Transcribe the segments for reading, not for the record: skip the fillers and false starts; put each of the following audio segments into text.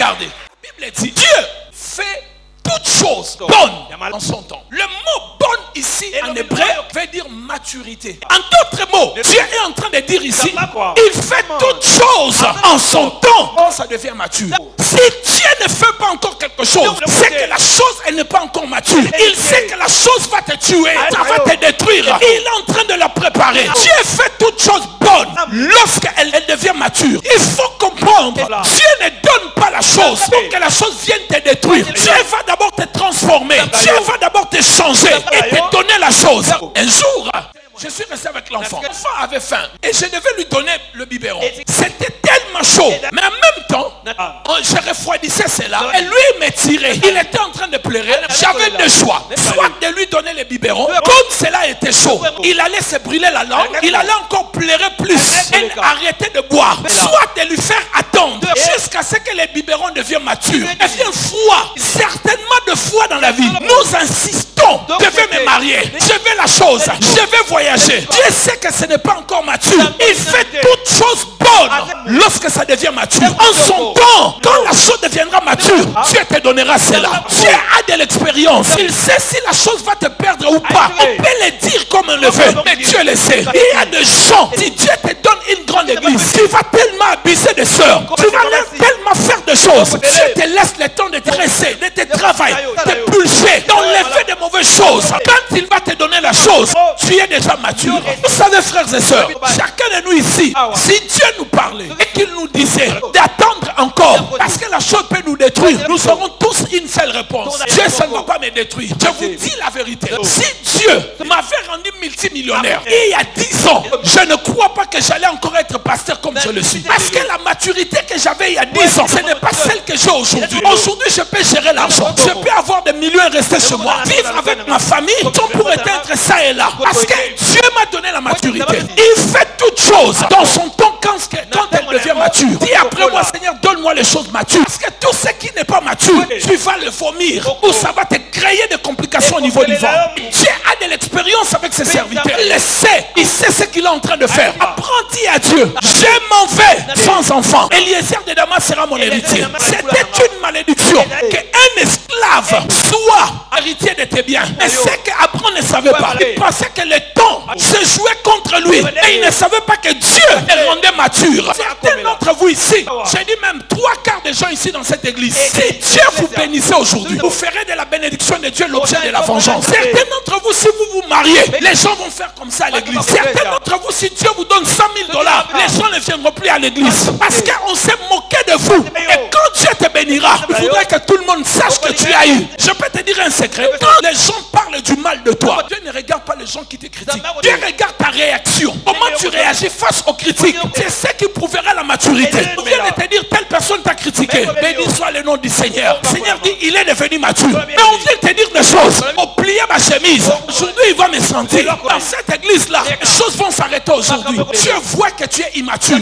Regardez, la Bible dit, Dieu fait toutes choses bonnes en son temps. Le mot bonne ici en hébreu veut dire maturité. En d'autres mots, Dieu est en train de dire ici, il fait toutes choses en son temps quand ça devient mature. Si Dieu ne fait pas encore quelque chose, c'est que la chose elle n'est pas encore mature. Il sait que la chose va te tuer, ça va te détruire. Il est en train de la préparer. Dieu fait toutes choses bonnes lorsqu'elle devient mature. Il faut comprendre, Dieu ne donne pas la chose pour que la chose vienne te détruire. Dieu va d'abord te transformer. Dieu va d'abord te changer et te donner la chose. Un jour, je suis resté avec l'enfant. L'enfant avait faim et je devais lui donner le biberon. C'était tellement chaud. Mais en même temps, je refroidissais cela et lui me tirait. Il était en train de pleurer. J'avais deux choix. Soit de lui donner le biberon. Comme cela était chaud, il allait se brûler la langue. Il allait encore pleurer plus et arrêter de boire. Soit de lui faire attendre jusqu'à ce que le biberon devienne mature. Devienne froid. Certainement de foi dans la vie. Nous insistons. Je vais me marier. Je veux la chose. Je vais voyager. Dieu sait que ce n'est pas encore mature. Il fait toutes choses bonnes lorsque ça devient mature. En son temps, quand la chose deviendra mature, Dieu te donnera cela. Dieu a de l'expérience. Il sait si la chose va te perdre ou pas. On peut le dire comme on le veut, mais Dieu le sait. Il y a des gens, si Dieu te donne une grande église, tu vas tellement abuser des sœurs, tu vas tellement faire des choses. Dieu te laisse le temps de te dresser, de te travailler, de te pulser, d'enlever de mauvaises choses. Quand il va te donner la chose, tu es déjà mature. Vous savez, frères et sœurs, chacun de nous ici, si Dieu nous parlait et qu'il nous disait d'attendre encore, parce que la chose peut nous détruire, nous aurons tous une seule réponse. Dieu, ça ne va pas me détruire. Je vous dis la vérité. Si Dieu m'avait rendu multimillionnaire il y a 10 ans, je ne crois pas que j'allais encore être pasteur comme je le suis. Parce que la maturité que j'avais il y a 10 ans, ce n'est pas celle que j'ai aujourd'hui. Aujourd'hui, je peux gérer l'argent. Je peux avoir des millions et rester chez moi. Vivre avec ma famille, tout pourrait être ça et là. Parce que Dieu m'a donné la maturité. Il fait toutes choses dans son temps quand elle devient mature. Dis après moi, Seigneur, donne-moi les choses matures. Parce que tout ce qui n'est pas mature, tu vas le vomir. Ou ça va te créer des complications au niveau du ventre. Dieu a de l'expérience avec ses serviteurs. Il le sait. Il sait ce qu'il est en train de faire. Apprends-y à Dieu. Je m'en vais sans enfant. Eliezer de Damas sera mon héritier. C'était une malédiction qu'un esclave soit héritier de tes biens. Mais c'est qu'Abraham ne savait pas. Il pensait que le temps se jouait contre lui. Et il ne savait pas que Dieu le rendait mature. Certains d'entre vous ici, j'ai dit même 3/4 des gens ici dans cette église, si Dieu vous bénissait aujourd'hui, vous ferez de la bénédiction de Dieu l'objet de la vengeance. Certains d'entre vous, si vous vous mariez, les gens vont faire comme ça à l'église. Certains d'entre vous, si Dieu vous donne 100 000 $, les gens ne viendront plus à l'église. Parce qu'on s'est moqué de vous. Et quand Dieu te bénira, il faudrait que tout le monde sache que tu as eu. Je peux te dire un secret. Quand les gens parlent du mal de toi, Dieu ne regarde pas les gens qui te critiquent. Dieu regarde ta réaction. Comment tu réagis face aux critiques. C'est ce qui prouvera la maturité. On vient de te dire, telle personne t'a critiqué. Béni soit le nom du Seigneur. Le Seigneur dit, il est devenu mature. Mais on vient de te dire des choses. On pliait ma chemise. Aujourd'hui, il va me sentir. Dans cette église-là, les choses vont s'arrêter aujourd'hui. Dieu voit que tu es immature.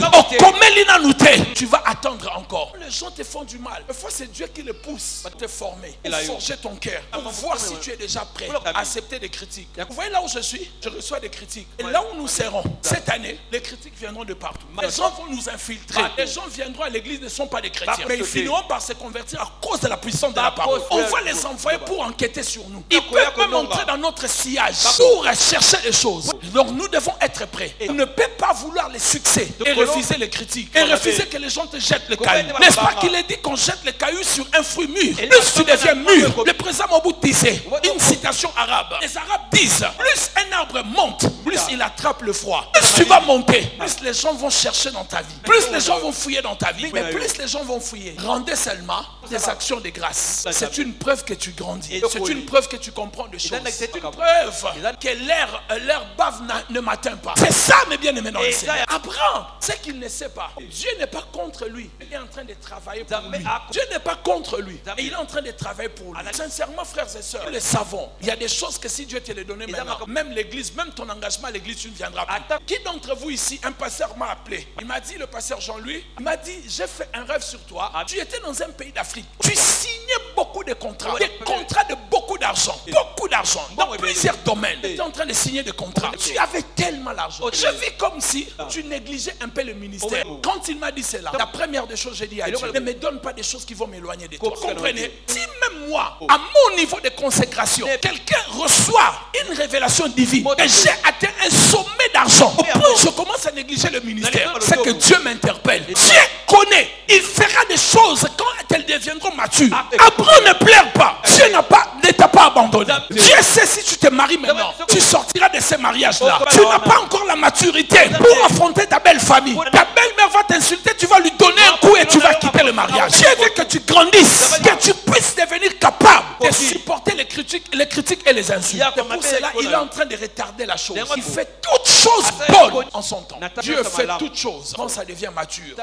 Tu vas attendre encore. Les gens te font du mal. Des fois, c'est Dieu qui les pousse à te former, à forger ton cœur, pour voir si tu es déjà prêt à accepter des critiques. Vous voyez là où je suis, je reçois des critiques. Et là où nous serons, cette année, les critiques viendront de partout. Les gens vont nous infiltrer. Les gens viendront à l'église, ne sont pas des chrétiens. Mais ils finiront par se convertir à cause de la puissance de la parole. On va les envoyer pour enquêter sur nous. Ils peuvent même entrer dans notre sillage pour chercher les choses. Donc nous devons être prêts. On ne peut pas vouloir les succès et refuser les critiques. Et refuser que les gens te jettent les cailloux. N'est-ce pas qu'il est dit qu'on jette les cailloux sur un fruit mûr? Plus tu deviens mûr. Le président Mobutu disait, une citation arabe. Les Arabes disent, plus un arbre monte, plus il attrape le froid. Plus tu vas monter, plus les gens vont chercher dans ta vie. Plus les gens vont fouiller dans ta vie. Mais plus les gens vont fouiller. Rendez seulement des actions de grâce. C'est une preuve que tu grandis. C'est une preuve que tu comprends des choses. C'est une preuve que l'air bave ne m'atteint pas. C'est ça, mes bien-aimés dans le Seigneur. Abraham, c'est qu'il ne sait pas. Dieu n'est pas contre lui. Il est en train de travailler pour lui. Dieu n'est pas contre lui. Et il est en train de travailler pour lui. Sincèrement, frères et sœurs, nous le savons. Il y a des choses que si Dieu te les donnait maintenant, même l'église, même ton engagement à l'église, tu ne viendras plus. Qui d'entre vous ici, un pasteur m'a appelé. Il m'a dit, le pasteur Jean-Louis, il m'a dit, j'ai fait un rêve sur toi. Tu étais dans un pays d'Afrique. Tu signais beaucoup de contrats. Des contrats de beaucoup d'argent, dans plusieurs domaines. Tu étais en train de signer des contrats. Tu avais tellement d'argent. Je vis comme si tu négligeais un peu le ministère. Quand il m'a dit cela, la première des choses, j'ai dit à Dieu, ne me donne pas des choses qui vont m'éloigner de toi. Vous comprenez? Si même moi, à mon niveau de consécration, quelqu'un reçoit une révélation divine et j'ai atteint un sommet d'argent, au point où je commence à négliger le ministère, c'est que Dieu m'interpelle. Dieu connaît, il fera des choses quand elles deviendront matures. Après, ne pleure pas. Dieu ne t'a pas abandonné. Dieu sait si tu te maries maintenant, tu sortiras de ces mariages-là. Tu n'as pas encore la maturité pour affronter ta belle famille. Ta belle-mère va t'insulter, tu vas lui donner un coup et tu vas quitter le mariage. Dieu veut que tu grandisses, que tu puisses devenir capable de supporter les critiques et les insultes. Pour cela, il est en train de retarder la chose. Il fait toutes choses bonnes en son temps. Dieu fait toutes choses quand ça devient mature.